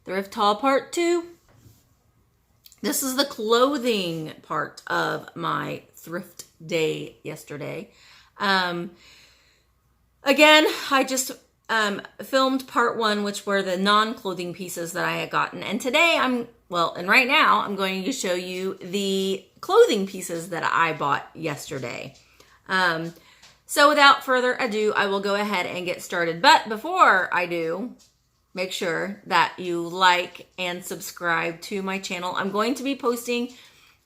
Thrift haul part 2. This is the clothing part of my thrift day yesterday. Again, I just filmed part 1, which were the non-clothing pieces that I had gotten. And today right now I'm going to show you the clothing pieces that I bought yesterday. So without further ado, I will go ahead and get started. But before I do, make sure that you like and subscribe to my channel. I'm going to be posting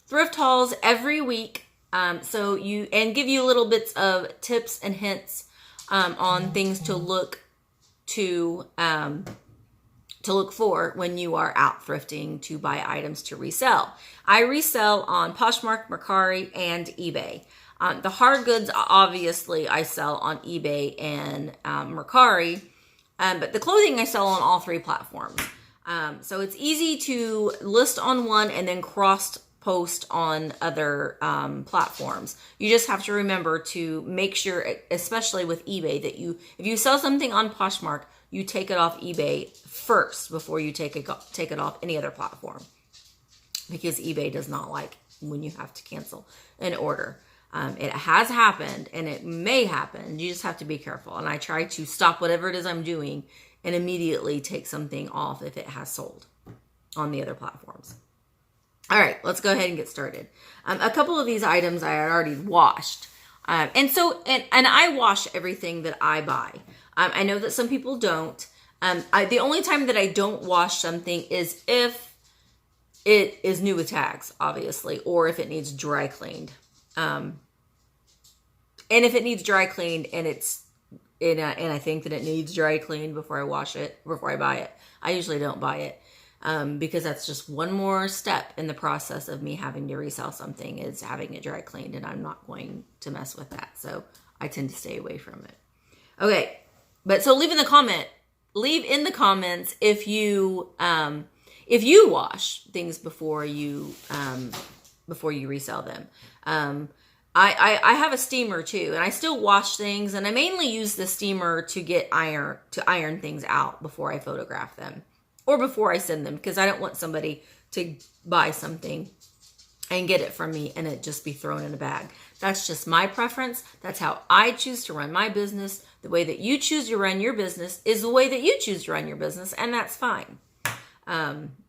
thrift hauls every week, and give you little bits of tips and hints on things to look for when you are out thrifting to buy items to resell. I resell on Poshmark, Mercari, and eBay. The hard goods, obviously, I sell on eBay and Mercari, but the clothing I sell on all 3 platforms. So it's easy to list on one and then cross-post on other platforms. You just have to remember to make sure, especially with eBay, that if you sell something on Poshmark, you take it off eBay first before you take it off any other platform, because eBay does not like when you have to cancel an order. It has happened and it may happen. You just have to be careful. And I try to stop whatever it is I'm doing and immediately take something off if it has sold on the other platforms. All right, let's go ahead and get started. A couple of these items I had already washed. And I wash everything that I buy. I know that some people don't. The only time that I don't wash something is if it is new with tags, obviously, or if it needs dry cleaned. And if it needs dry cleaned and I think that it needs dry cleaned before I wash it, before I buy it, I usually don't buy it. Because that's just one more step in the process of me having to resell something, is having it dry cleaned, and I'm not going to mess with that. So I tend to stay away from it. Okay. But so leave in the comments if you wash things before you resell them. I have a steamer too, and I still wash things, and I mainly use the steamer to iron things out before I photograph them or before I send them, because I don't want somebody to buy something and get it from me and it just be thrown in a bag. That's just my preference. That's how I choose to run my business. The way that you choose to run your business is the way that you choose to run your business, and that's fine.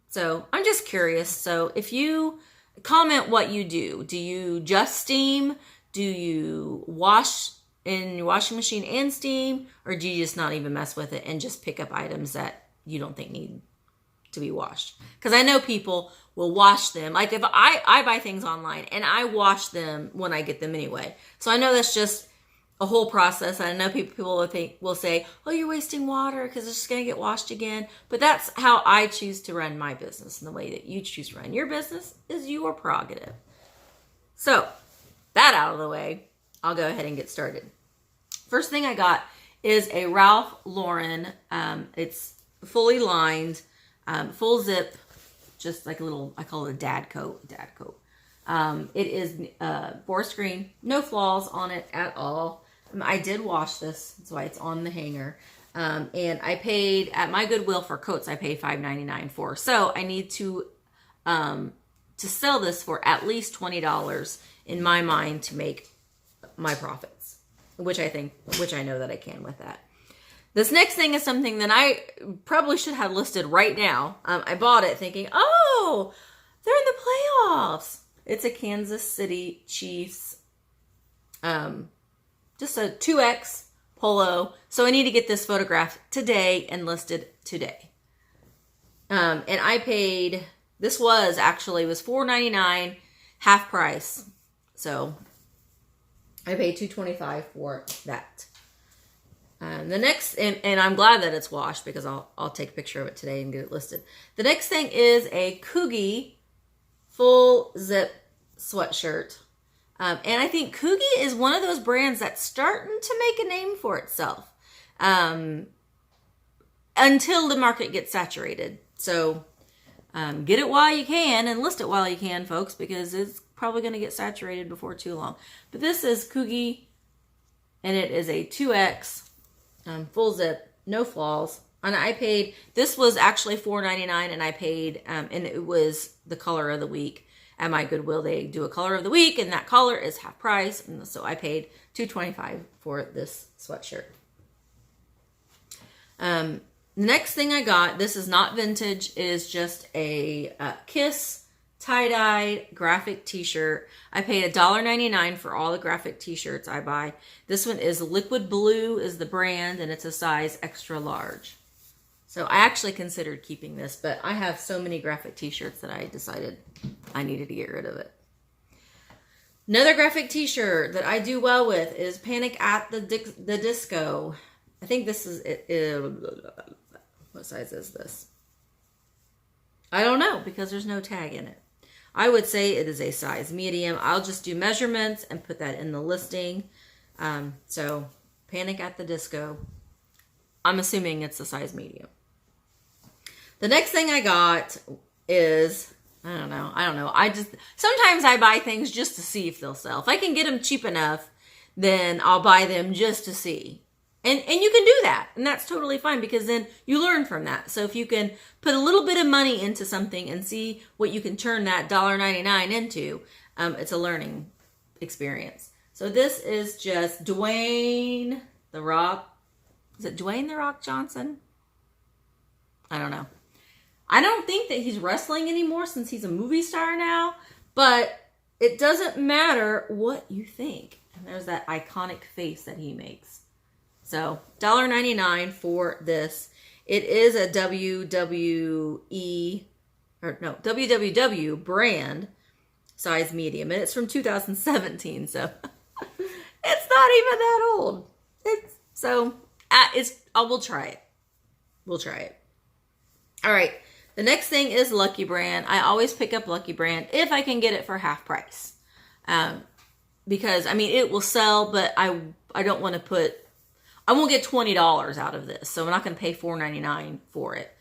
So I'm just curious. So if you comment what you do. Do you just steam? Do you wash in your washing machine and steam? Or do you just not even mess with it and just pick up items that you don't think need to be washed? Because I know people will wash them. Like if I buy things online and I wash them when I get them anyway. So I know that's just a whole process. I know people will say, oh, you're wasting water because it's just going to get washed again. But that's how I choose to run my business. And the way that you choose to run your business is your prerogative. So that out of the way, I'll go ahead and get started. First thing I got is a Ralph Lauren. It's fully lined, full zip, just like a little, I call it a dad coat. It is forest green, no flaws on it at all. I did wash this, that's why it's on the hanger. And I paid at my Goodwill for coats, I paid $5.99 for. So I need to sell this for at least $20 in my mind to make my profits, which I know that I can with that. This next thing is something that I probably should have listed right now. I bought it thinking, oh, they're in the playoffs. It's a Kansas City Chiefs, just a 2X polo. So I need to get this photographed today and listed today. And I paid, this was $4.99, half price. So I paid $2.25 for that. The next, and I'm glad that it's washed because I'll take a picture of it today and get it listed. The next thing is a Coogie full zip sweatshirt. And I think Coogie is one of those brands that's starting to make a name for itself. Until the market gets saturated. So get it while you can and list it while you can, folks, because it's probably going to get saturated before too long. But this is Coogie, and it is a 2X, full zip, no flaws. And I paid, this was actually $4.99, and I paid, and it was the color of the week. At my Goodwill, they do a color of the week, and that color is half price. And so I paid $2.25 for this sweatshirt. Next thing I got, this is not vintage, is just a Kiss tie-dye graphic t-shirt. I paid $1.99 for all the graphic t-shirts I buy. This one is Liquid Blue is the brand, and it's a size extra large. So I actually considered keeping this, but I have so many graphic t-shirts that I decided I needed to get rid of it. Another graphic t-shirt that I do well with is Panic at the Disco. I think this is what size is this? I don't know, because there's no tag in it. I would say it is a size medium. I'll just do measurements and put that in the listing. So Panic at the Disco. I'm assuming it's a size medium. The next thing I got is, I don't know. Sometimes I buy things just to see if they'll sell. If I can get them cheap enough, then I'll buy them just to see. And you can do that, and that's totally fine, because then you learn from that. So if you can put a little bit of money into something and see what you can turn that $1.99 into, it's a learning experience. So this is just Dwayne The Rock. Is it Dwayne The Rock Johnson? I don't know. I don't think that he's wrestling anymore since he's a movie star now, but it doesn't matter what you think. And there's that iconic face that he makes. So $1.99 for this. It is a WWW brand size medium, and it's from 2017. So it's not even that old. We'll try it. We'll try it. All right. The next thing is Lucky Brand. I always pick up Lucky Brand if I can get it for half price. Because I mean, it will sell, but I don't want to I won't get $20 out of this, so I'm not going to pay $4.99 for it.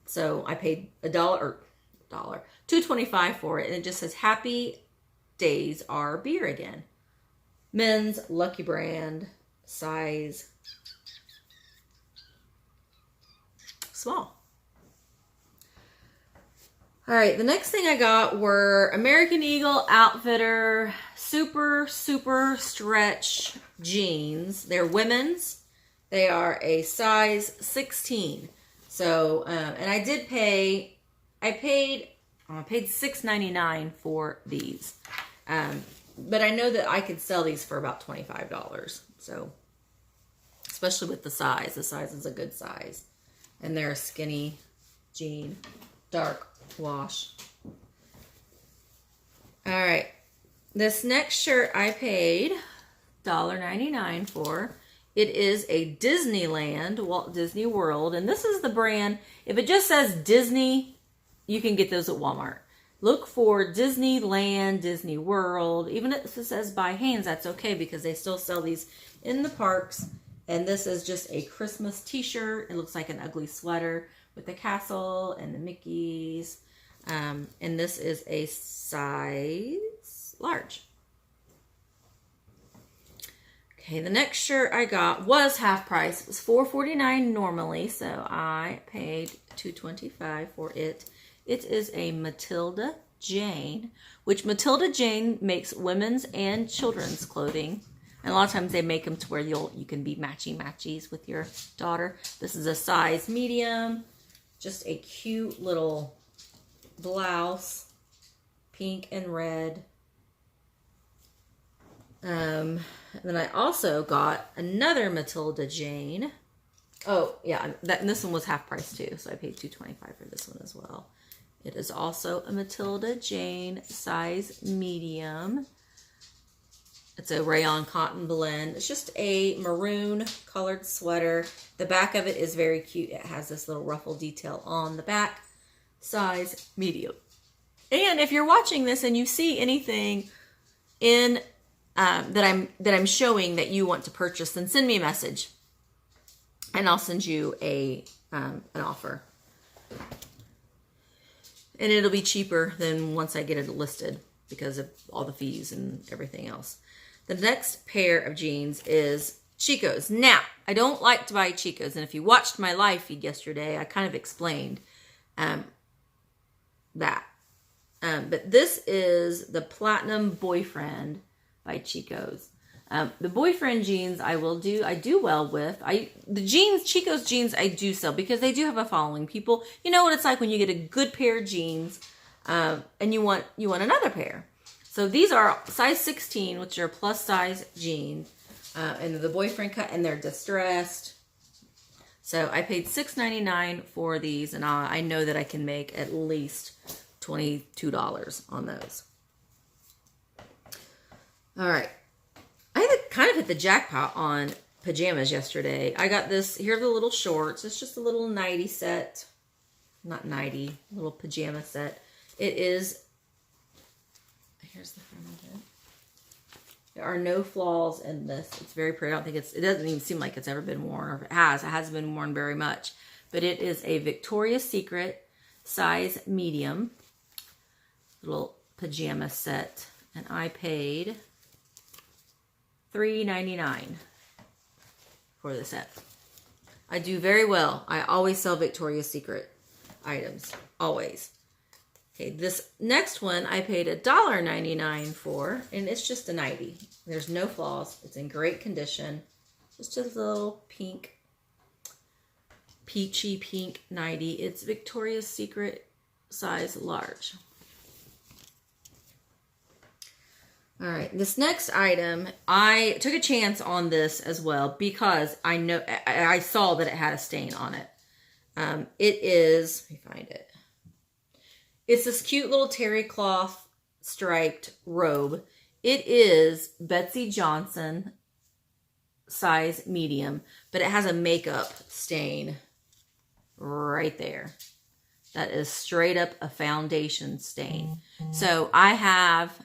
So I paid $2.25 for it, and it just says "Happy Days Are Beer Again." Men's Lucky Brand, size small. All right, the next thing I got were American Eagle Outfitter super stretch jeans. They're women's. They are a size 16. So, and I paid $6.99 for these. But I know that I could sell these for about $25. So, especially with the size. The size is a good size. And they're a skinny jean, dark wash. All right. This next shirt I paid $1.99 for. It is a Disneyland, Walt Disney World. And this is the brand. If it just says Disney, you can get those at Walmart. Look for Disneyland, Disney World. Even if it says by Hanes, that's okay, because they still sell these in the parks. And this is just a Christmas t-shirt. It looks like an ugly sweater with the castle and the Mickeys. And this is a size large. Okay, the next shirt I got was half price. It was $4.49 normally, so I paid $2.25 for it. It is a Matilda Jane, which Matilda Jane makes women's and children's clothing. And a lot of times they make them to where you can be matchy-matchies with your daughter. This is a size medium. Just a cute little blouse, pink and red. And then I also got another Matilda Jane. Oh, yeah, and this one was half price too, so I paid $2.25 for this one as well. It is also a Matilda Jane, size medium. It's a rayon cotton blend. It's just a maroon colored sweater. The back of it is very cute. It has this little ruffle detail on the back. Size medium. And if you're watching this and you see anything in that I'm showing that you want to purchase, then send me a message, and I'll send you an offer. And it'll be cheaper than once I get it listed because of all the fees and everything else. The next pair of jeans is Chico's. Now, I don't like to buy Chico's, and if you watched my live feed yesterday, I kind of explained that. But this is the Platinum Boyfriend by Chico's. The boyfriend jeans I do well with. The jeans, Chico's jeans, I do sell because they do have a following. People, you know what it's like when you get a good pair of jeans, and you want another pair. So these are size 16, which are plus size jeans, and the boyfriend cut, and they're distressed. So I paid $6.99 for these, and I know that I can make at least $22 on those. All right. I kind of hit the jackpot on pajamas yesterday. I got this, here are the little shorts. It's just a little nightie set. Not nightie, little pajama set. It is, here's the front of it. There are no flaws in this. It's very pretty. I don't think it doesn't even seem like it's ever been worn, or if it hasn't been worn very much. But it is a Victoria's Secret size medium little pajama set. And I paid $3.99 for the set. I do very well. I always sell Victoria's Secret items. Always. Okay, this next one I paid $1.99 for, and it's just a nightie. There's no flaws. It's in great condition. Just a little pink, peachy pink nightie. It's Victoria's Secret size large. All right, this next item, I took a chance on this as well because I saw that it had a stain on it. It is, let me find it. It's this cute little terry cloth striped robe. It is Betsy Johnson size medium, but it has a makeup stain right there. That is straight up a foundation stain. So I have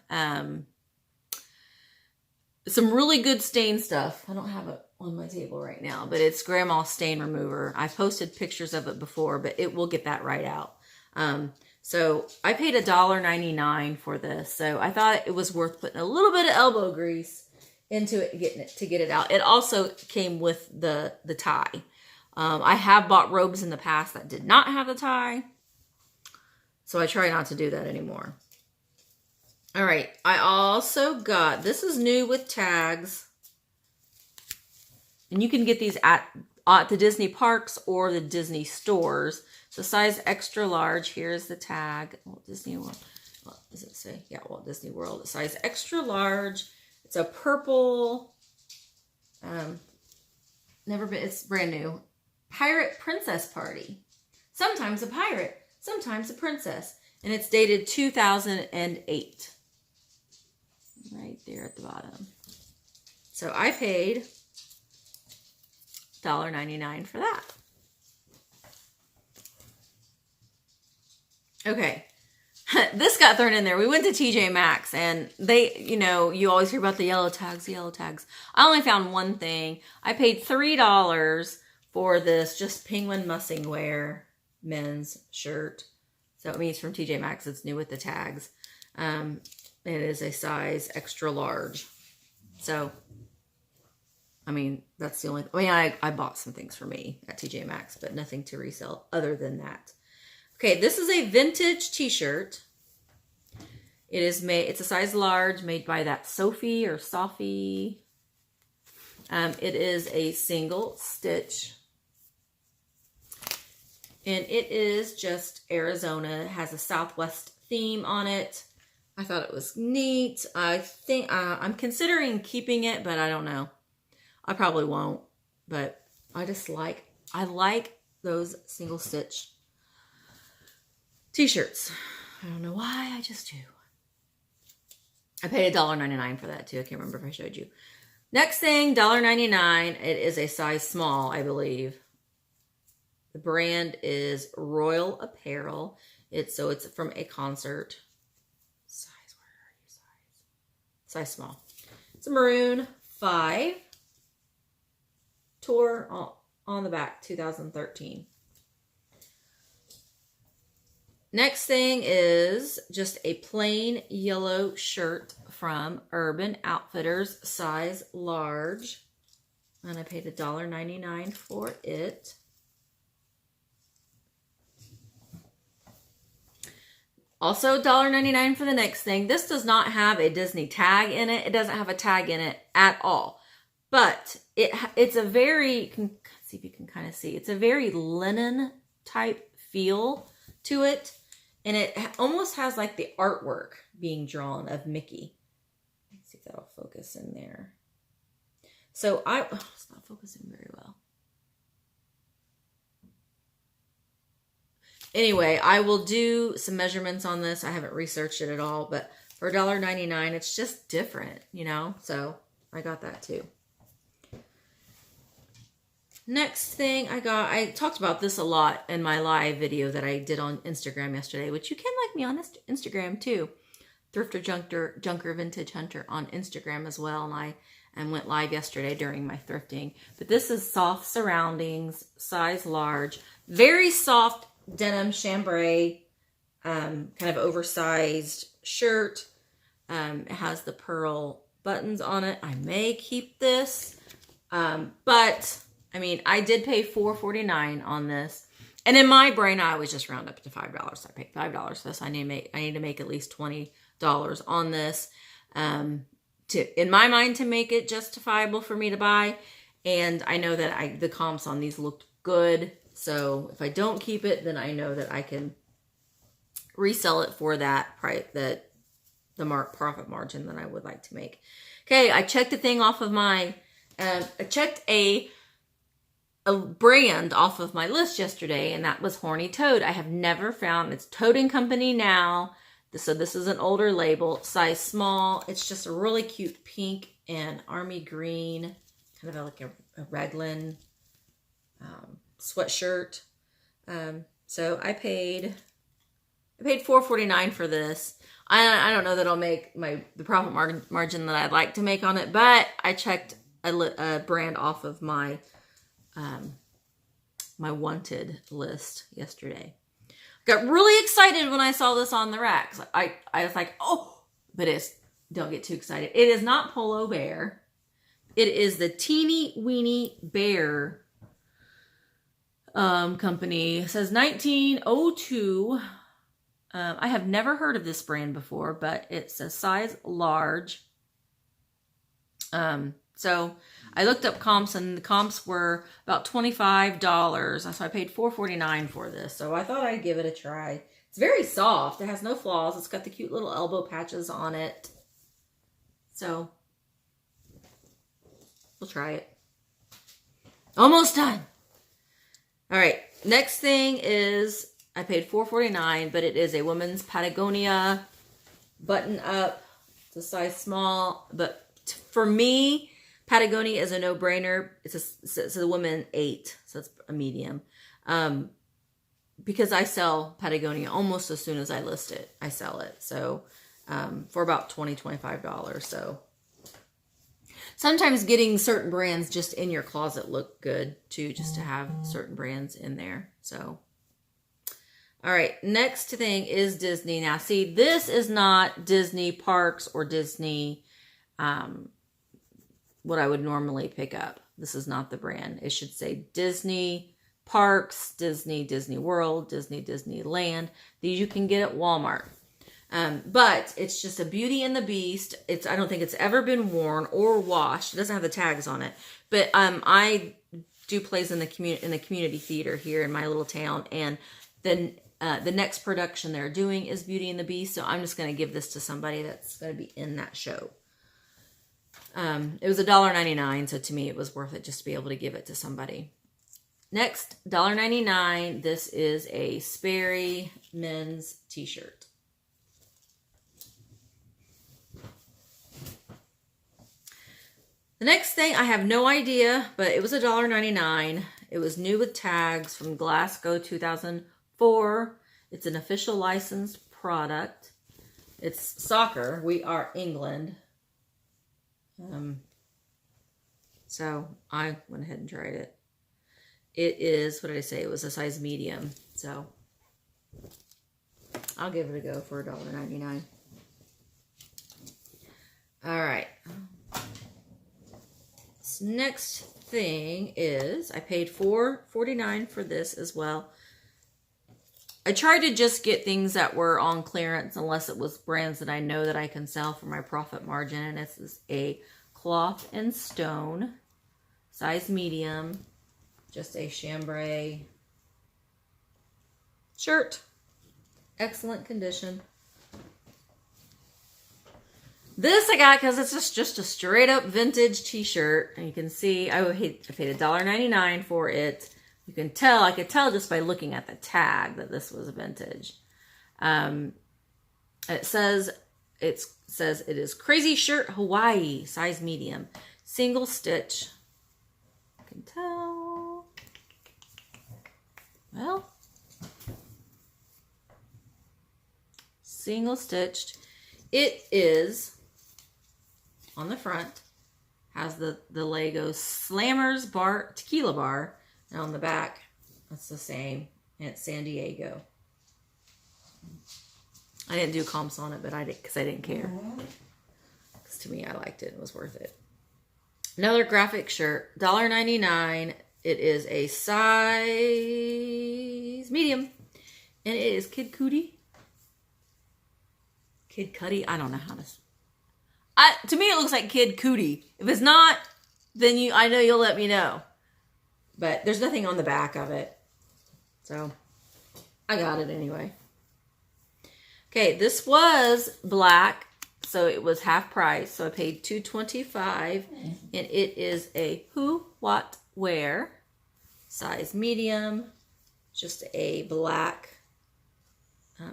some really good stain stuff. I don't have it on my table right now, but it's Grandma Stain Remover. I've posted pictures of it before, but it will get that right out. So I paid $1.99 for this. So I thought it was worth putting a little bit of elbow grease into it to get it out. It also came with the tie. I have bought robes in the past that did not have the tie, so I try not to do that anymore. All right, I also got, this is new with tags, and you can get these at the Disney parks or the Disney stores. So size extra large, here's the tag. Walt Disney World, what does it say? Yeah, Walt Disney World, size extra large. It's a purple, it's brand new. Pirate Princess Party. Sometimes a pirate, sometimes a princess. And it's dated 2008. Right there at the bottom. So I paid $1.99 for that. Okay. This got thrown in there. We went to TJ Maxx and they, you always hear about the yellow tags, I only found one thing. I paid $3 for this just penguin mussing wear men's shirt. So it means from TJ Maxx. It's new with the tags. It is a size extra large. So, that's the only, I bought some things for me at TJ Maxx, but nothing to resell other than that. Okay, this is a vintage t-shirt. It's a size large, made by that Sophie or Sophie. It is a single stitch. And it is just Arizona. It has a Southwest theme on it. I thought it was neat. I think I'm considering keeping it, but I don't know. I probably won't. But I like those single stitch t-shirts. I don't know why, I just do. I paid $1.99 for that too. I can't remember if I showed you. Next thing, $1.99. It is a size small, I believe. The brand is Royal Apparel. It's from a concert. Size, where are you? Size small. It's a maroon 5. Tour on the back, 2013. Next thing is just a plain yellow shirt from Urban Outfitters, size large. And I paid $1.99 for it. Also $1.99 for the next thing. This does not have a Disney tag in it. It doesn't have a tag in it at all. But it's a very, see if you can kind of see, it's a very linen type feel to it. And it almost has like the artwork being drawn of Mickey. Let's see if that'll focus in there. So it's not focusing very well. Anyway, I will do some measurements on this. I haven't researched it at all, but for $1.99, it's just different, you know? So I got that too. Next thing I talked about this a lot in my live video that I did on Instagram yesterday, which you can like me on Instagram too. Thrift or Junker Vintage Hunter on Instagram as well. And I went live yesterday during my thrifting. But this is Soft Surroundings, size large, very soft denim chambray, kind of oversized shirt. It has the pearl buttons on it. I may keep this, but I mean, I did pay $4.49 on this, and in my brain, I always just round up to $5. I paid $5 for this. I need to make at least $20 on this, in my mind, to make it justifiable for me to buy. And I know that the comps on these looked good. So if I don't keep it, then I know that I can resell it for that price, the profit margin that I would like to make. Okay, I checked a thing off of my, I checked a brand off of my list yesterday, and that was Horny Toad. I have never found, it's Toad & Company now. So this is an older label, size small. It's just a really cute pink and army green, kind of like a raglan sweatshirt. So I paid $4.49 for this. I don't know that I'll make the profit margin that I'd like to make on it, but I checked a brand off of my my wanted list yesterday. Got really excited when I saw this on the racks. I was like, oh, but don't get too excited. It is not Polo Bear. It is the Teeny Weeny Bear company. It says 1902. I have never heard of this brand before, but it's a size large. So I looked up comps, and the comps were about $25. So I paid $4.49 for this. So I thought I'd give it a try. It's very soft. It has no flaws. It's got the cute little elbow patches on it. So we'll try it. Almost done. All right. Next thing is I paid $4.49, but it is a woman's Patagonia button up. It's a size small, but for me, Patagonia is a no-brainer. It's a woman 8, so it's a medium. Because I sell Patagonia almost as soon as I list it, I sell it. So for about $20-25. So sometimes getting certain brands just in your closet look good too, just to have certain brands in there. So all right, next thing is Disney. Now see, this is not Disney Parks or Disney what I would normally pick up. This is not the brand. It should say Disney Parks, Disney World, Disneyland. These you can get at Walmart. But it's just a Beauty and the Beast. I don't think it's ever been worn or washed. It doesn't have the tags on it. But I do plays in the community theater here in my little town, and then the next production they're doing is Beauty and the Beast. So I'm just going to give this to somebody that's going to be in that show. It was $1.99, so to me it was worth it just to be able to give it to somebody. Next, $1.99. This is a Sperry men's t-shirt. The next thing, I have no idea, but it was $1.99. It was new with tags from Glasgow 2004. It's an official licensed product. It's soccer. We are England. So I went ahead and tried it. It is, what did I say? It was a size medium. So I'll give it a go for $1.99. All right. This next thing is I paid $4.49 for this as well. I tried to just get things that were on clearance unless it was brands that I know that I can sell for my profit margin. And this is a cloth and stone, size medium, just a chambray shirt. Excellent condition. This I got because it's just a straight up vintage t-shirt. And you can see I paid $1.99 for it. You can tell, I could tell just by looking at the tag that this was a vintage. It says it is Crazy Shirt Hawaii, size medium, single stitch. You can tell. Well, single stitched. It is on the front, has the Lego Slammers bar, tequila bar. And on the back, that's the same. And it's San Diego. I didn't do comps on it, but I did because I didn't care. Because to me, I liked it. It was worth it. Another graphic shirt, $1.99. It is a size medium. And it is Kid Cudi. Kid Cudi. I don't know how to... to me, it looks like Kid Cudi. If it's not, then I know you'll let me know. But there's nothing on the back of it. So, I got it anyway. Okay, this was black. So, it was half price. So, I paid $2.25. And it is a Who What Wear. Size medium. Just a black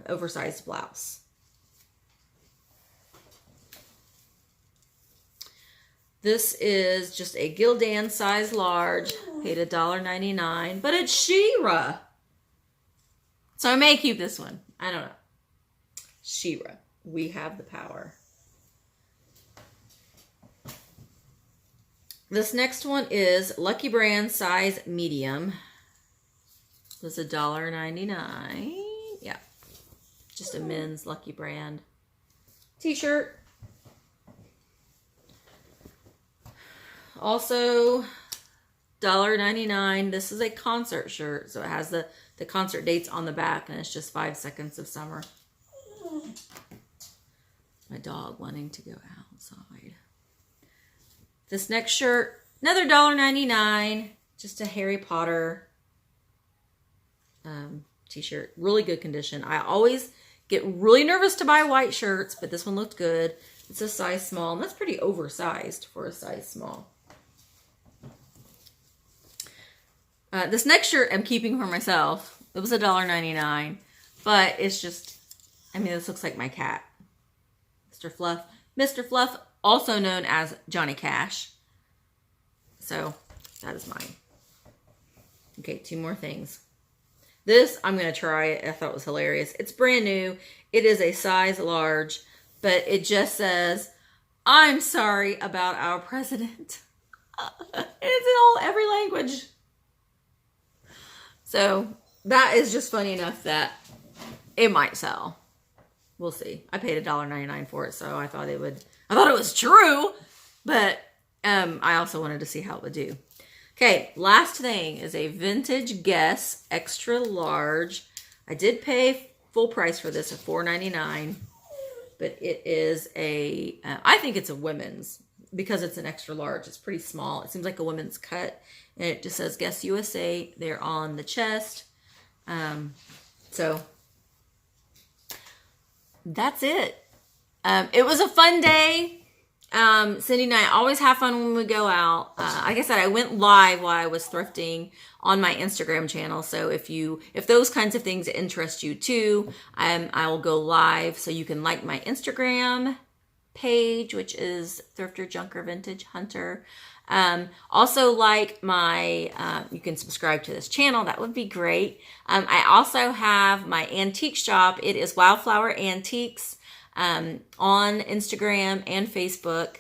oversized blouse. This is just a Gildan size large. Paid $1.99, but it's She-Ra. So I may keep this one. I don't know. She-Ra. We have the power. This next one is Lucky Brand size medium. It was $1.99. Yeah. Just a men's Lucky Brand t-shirt. Also, $1.99. This is a concert shirt. So it has the concert dates on the back. And it's just 5 seconds of summer. My dog wanting to go outside. This next shirt, another $1.99. Just a Harry Potter t-shirt. Really good condition. I always get really nervous to buy white shirts. But this one looked good. It's a size small. And that's pretty oversized for a size small. This next shirt I'm keeping for myself. It was $1.99, but it's just, I mean, this looks like my cat, Mr. Fluff. Mr. Fluff, also known as Johnny Cash. So that is mine. Okay, 2 more things. This, I'm going to try it. I thought it was hilarious. It's brand new. It is a size large, but it just says, "I'm sorry about our president." It's in every language. So that is just funny enough that it might sell. We'll see. I paid $1.99 for it, so I thought it was true, but I also wanted to see how it would do. Okay, last thing is a vintage Guess extra large. I did pay full price for this at $4.99, but it is I think it's a women's because it's an extra large. It's pretty small. It seems like a women's cut. And it just says Guess USA. They're on the chest. So that's it. It was a fun day. Cindy and I always have fun when we go out. Like I said, I went live while I was thrifting on my Instagram channel. So if those kinds of things interest you too, I will go live. So you can like my Instagram page, which is Thrifter Junker Vintage Hunter. Also like you can subscribe to this channel. That would be great. I also have my antique shop. It is Wildflower Antiques, on Instagram and Facebook.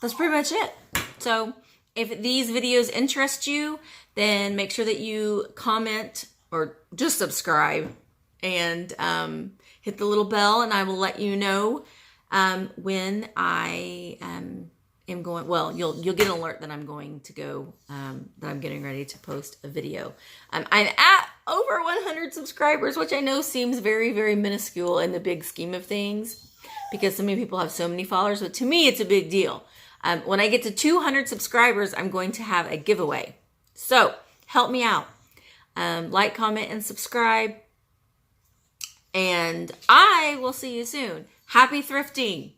That's pretty much it. So if these videos interest you, then make sure that you comment or just subscribe and, hit the little bell, and I will let you know when I am going. Well, you'll get an alert that I'm going to go. That I'm getting ready to post a video. I'm at over 100 subscribers, which I know seems very, very minuscule in the big scheme of things, because so many people have so many followers. But to me, it's a big deal. When I get to 200 subscribers, I'm going to have a giveaway. So help me out. Like, comment, and subscribe. And I will see you soon. Happy thrifting.